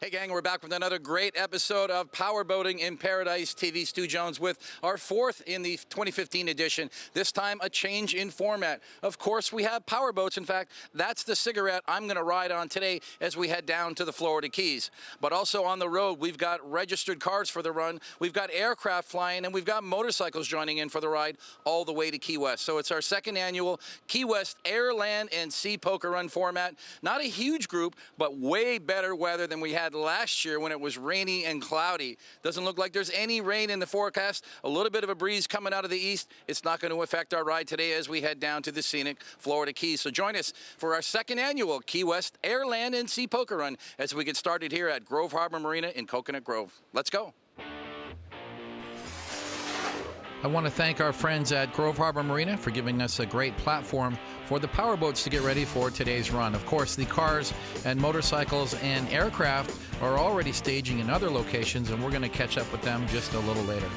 Hey gang, we're back with another great episode of Powerboating in Paradise TV. Stu Jones with our fourth in the 2015 edition. This time a change in format. Of course we have powerboats. In fact, that's the cigarette I'm going to ride on today as we head down to the Florida Keys. But also on the road we've got registered cars for the run, we've got aircraft flying, and we've got motorcycles joining in for the ride all the way to Key West. So it's our second annual Key West Air, Land, and Sea Poker Run format. Not a huge group, but way better weather than we had last year when it was rainy and cloudy. Doesn't look like there's any rain in the forecast. A little bit of a breeze coming out of the east. It's not going to affect our ride today as we head down to the scenic Florida Keys. So join us for our second annual Key West Air, Land, and Sea Poker Run as we get started here at Grove Harbor Marina in Coconut Grove. Let's go. I want to thank our friends at Grove Harbor Marina for giving us a great platform for the powerboats to get ready for today's run. Of course, the cars and motorcycles and aircraft are already staging in other locations, and we're going to catch up with them just a little later.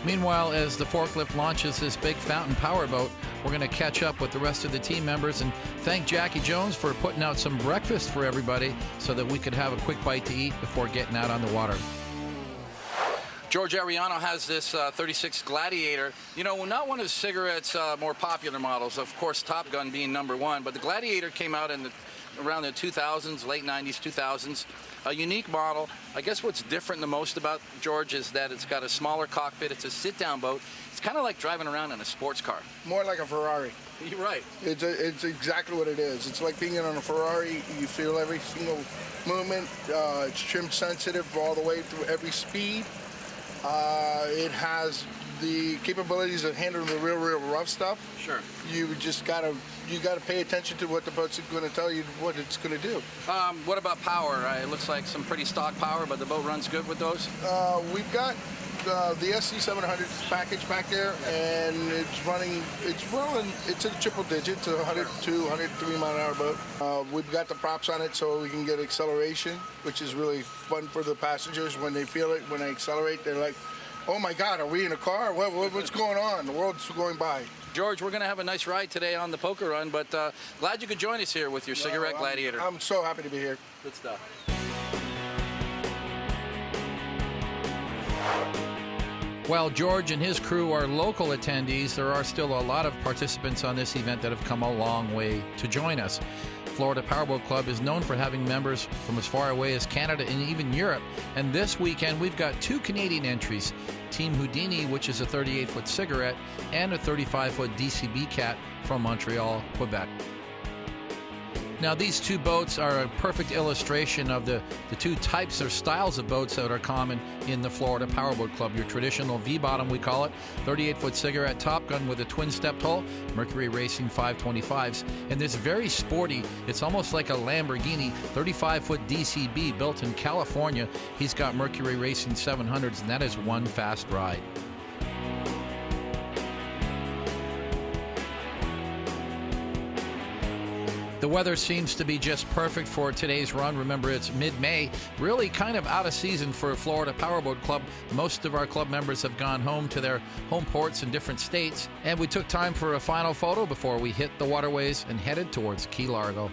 Meanwhile, as the forklift launches this big fountain powerboat, we're going to catch up with the rest of the team members and thank Jackie Jones for putting out some breakfast for everybody so that we could have a quick bite to eat before getting out on the water. George Ariano has this 36 Gladiator. You know, not one of the cigarettes' more popular models, of course Top Gun being number one, but the Gladiator came out in around the 2000s, late 90s, 2000s. A unique model. I guess what's different the most about George is that it's got a smaller cockpit. It's a sit-down boat. It's kind of like driving around in a sports car. More like a Ferrari. You're right. It's exactly what it is. It's like being on a Ferrari. You feel every single movement. It's trim sensitive all the way through every speed. It has the capabilities of handling the real rough stuff. Sure. You just gotta pay attention to what the boat's going to tell you what it's going to do. What about power? It looks like some pretty stock power, but the boat runs good with those. We've got the SC700 package back there, and it's rolling. It's a triple digit. It's a 102, 103 mile an hour boat. We've got the props on it so we can get acceleration, which is really fun for the passengers when they feel it. When they accelerate, they're like, "Oh my God, are we in a car? What's going on? The world's going by." George, we're going to have a nice ride today on the poker run, but glad you could join us here with your cigarette Gladiator. I'm so happy to be here. Good stuff. While George and his crew are local attendees, there are still a lot of participants on this event that have come a long way to join us. Florida Powerboat Club is known for having members from as far away as Canada and even Europe. And this weekend, we've got two Canadian entries, Team Houdini, which is a 38-foot cigarette, and a 35-foot DCB cat from Montreal, Quebec. Now, these two boats are a perfect illustration of the two types or styles of boats that are common in the Florida Powerboat Club. Your traditional V-bottom, we call it, 38-foot cigarette Top Gun with a twin-stepped hull, Mercury Racing 525s, and this very sporty, it's almost like a Lamborghini, 35-foot DCB built in California. He's got Mercury Racing 700s, and that is one fast ride. The weather seems to be just perfect for today's run. Remember, it's mid-May, really kind of out of season for Florida Powerboat Club. Most of our club members have gone home to their home ports in different states, and we took time for a final photo before we hit the waterways and headed towards Key Largo.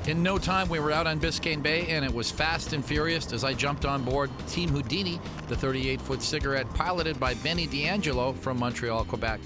In no time, we were out on Biscayne Bay, and it was fast and furious as I jumped on board Team Houdini, the 38-foot cigarette piloted by Benny D'Angelo from Montreal, Quebec.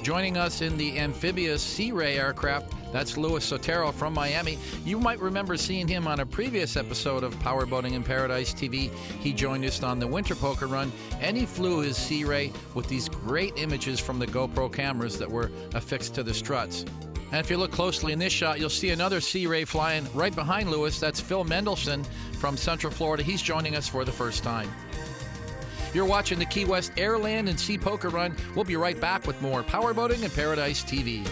Joining us in the amphibious Sea Ray aircraft, that's Louis Sotero from Miami. You might remember seeing him on a previous episode of Powerboating in Paradise TV. He joined us on the Winter Poker Run, and he flew his Sea Ray with these great images from the GoPro cameras that were affixed to the struts. And if you look closely in this shot, you'll see another Sea Ray flying right behind Louis. That's Phil Mendelson from Central Florida. He's joining us for the first time. You're watching the Key West Air, Land, and Sea Poker Run. We'll be right back with more Powerboating in Paradise TV.